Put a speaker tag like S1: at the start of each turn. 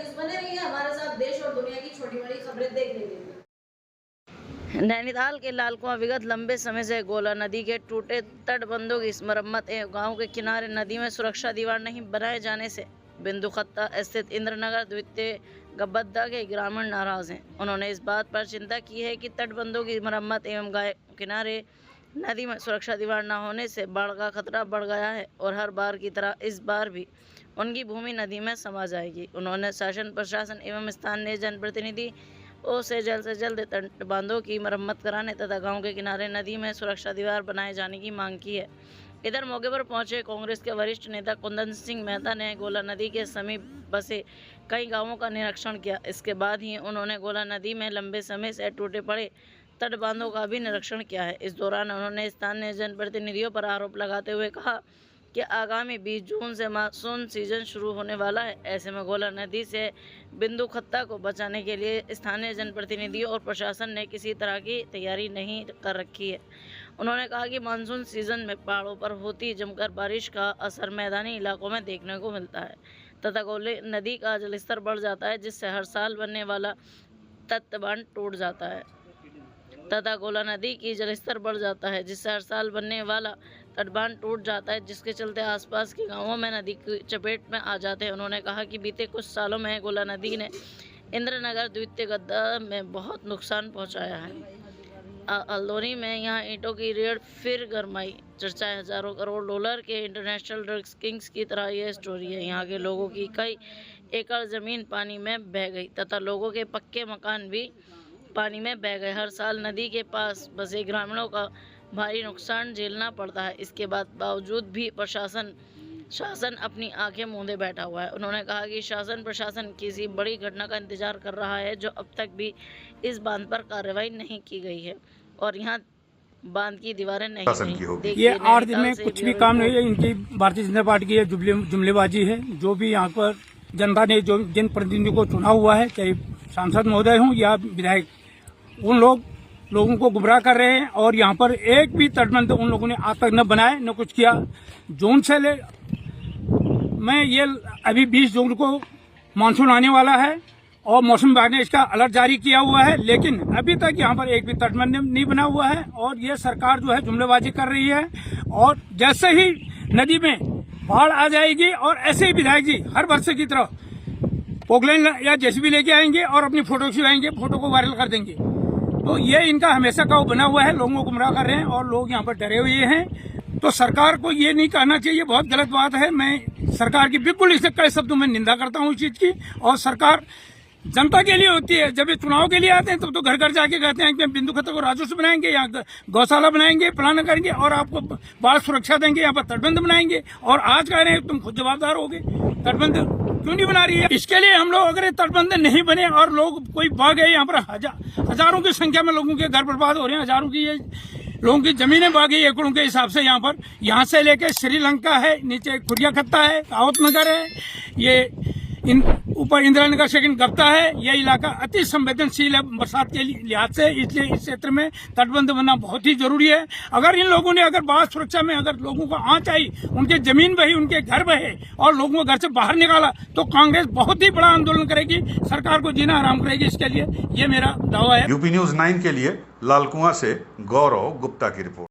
S1: News बने रहिए हमारे साथ, देश और दुनिया की छोटी बड़ी खबरें देखने के लिए।
S2: नैनीताल के लालकुआं विगत लंबे समय से गोला नदी के टूटे तटबंधों की मरम्मत एवं गांव के किनारे नदी में सुरक्षा दीवार नहीं बनाए जाने से बिंदुखत्ता स्थित इंद्रनगर द्वितीय गब्बद्दा के ग्रामीण नाराज हैं। उन्होंने इस बात पर चिंता की है कि तटबंधों की मरम्मत एवं गाय किनारे नदी में सुरक्षा दीवार न होने से बाढ़ का खतरा बढ़ गया है और हर बार की तरह इस बार भी उनकी भूमि नदी में समा जाएगी। उन्होंने शासन प्रशासन एवं स्थानीय जनप्रतिनिधि से जल्द तटबांधों की मरम्मत कराने तथा गांव के किनारे नदी में सुरक्षा दीवार बनाए जाने की मांग की है। इधर मौके पर पहुंचे कांग्रेस के वरिष्ठ नेता कुंदन सिंह मेहता ने गोला नदी के समीप बसे कई गांवों का निरीक्षण किया। इसके बाद ही उन्होंने गोला नदी में लंबे समय से टूटे पड़े तटबांधों का भी निरीक्षण किया है। इस दौरान उन्होंने स्थानीय जनप्रतिनिधियों पर आरोप लगाते हुए कहा कि आगामी 20 जून से मानसून सीजन शुरू होने वाला है। ऐसे में गोला नदी से बिंदुखत्ता को बचाने के लिए स्थानीय जनप्रतिनिधियों और प्रशासन ने किसी तरह की तैयारी नहीं कर रखी है। उन्होंने कहा कि मानसून सीजन में पहाड़ों पर होती जमकर बारिश का असर मैदानी इलाकों में देखने को मिलता है तथा गोला नदी का जलस्तर बढ़ जाता है, जिससे हर साल बनने वाला तटबंध टूट जाता है जिसके चलते आसपास के गांवों में नदी की चपेट में आ जाते हैं। उन्होंने कहा कि बीते कुछ सालों में गोला नदी ने इंद्रनगर द्वितीय गद्दा में बहुत नुकसान पहुंचाया है। अल्दोनी में यहां ईंटों की रेड फिर गरमाई। चर्चा है हजारों करोड़ डॉलर के इंटरनेशनल ड्रग्स किंग्स की तरह यह स्टोरी है। यहाँ के लोगों की कई एकड़ जमीन पानी में बह गई तथा लोगों के पक्के मकान भी पानी में बह गए। हर साल नदी के पास बसे ग्रामीणों का भारी नुकसान झेलना पड़ता है। इसके बावजूद भी शासन अपनी आंखें मूंदे बैठा हुआ है। उन्होंने कहा कि शासन प्रशासन किसी बड़ी घटना का इंतजार कर रहा है, जो अब तक भी इस बांध पर कार्रवाई नहीं की गई है और यहाँ बांध की दीवारें नहीं बनी।
S3: ये 8 दिन में कुछ भी काम नहीं है। इनकी भारतीय जनता पार्टी की जुमलेबाजी है। जो भी यहाँ पर जनता ने जो जिन प्रतिनिधियों को चुना हुआ है, चाहे सांसद महोदय हों या विधायक, उन लोगों को गुमराह कर रहे हैं और यहाँ पर एक भी तटबंध उन लोगों ने आज तक न बनाए न कुछ किया। जून से मैं ये अभी 20 जून को मानसून आने वाला है और मौसम विभाग ने इसका अलर्ट जारी किया हुआ है, लेकिन अभी तक यहाँ पर एक भी तटबंध नहीं बना हुआ है और ये सरकार जो है जुमलेबाजी कर रही है। और जैसे ही नदी में बाढ़ आ जाएगी और ऐसे ही विधायक जी हर वर्ष की तरह पोकलैन या जेसीबी लेके आएंगे और अपनी फोटो खिंचवाएंगे, फोटो को वायरल कर देंगे। तो ये इनका हमेशा का बना हुआ है। लोगों को गुमराह कर रहे हैं और लोग यहाँ पर डरे हुए हैं। तो सरकार को ये नहीं कहना चाहिए, बहुत गलत बात है। मैं सरकार की बिल्कुल इससे कड़े शब्दों में निंदा करता हूँ इस चीज की। और सरकार जनता के लिए होती है। जब ये चुनाव के लिए आते हैं तब तो घर घर जाके कहते हैं कि बिंदुखत्ता को राजस्व बनाएंगे, यहाँ गौशाला बनाएंगे, प्लान करेंगे और आपको बाढ़ सुरक्षा देंगे, यहाँ पर तटबंध बनाएंगे। और आज कह रहे हैं तुम खुद जवाबदार होगे, तटबंध क्यों नहीं बना रही है? इसके लिए हम लोग अगर तटबंध नहीं बने और लोग कोई बह गए, यहाँ पर हजारों की संख्या में लोगों के घर बर्बाद हो रहे हैं, हजारों की ये लोगों की जमीनें बह गई एकड़ों के हिसाब से। यहाँ से लेके श्रीलंका है, नीचे खुरिया खत्ता है, कावत नगर है, ये ऊपर इंदिरानगर सेकंड गप्ता है। यह इलाका अति संवेदनशील है बरसात के लिहाज से, इसलिए इस क्षेत्र में तटबंध बनना बहुत ही जरूरी है। अगर इन लोगों ने बाढ़ सुरक्षा में लोगों को आंच आई, उनके जमीन बही, उनके घर बहे और लोगों को घर से बाहर निकाला, तो कांग्रेस बहुत ही बड़ा आंदोलन करेगी, सरकार को जीना हराम करेगी। इसके लिए ये मेरा दावा है।
S4: यूपी न्यूज़ 9 के लिए लालकुआं से गौरव गुप्ता की रिपोर्ट।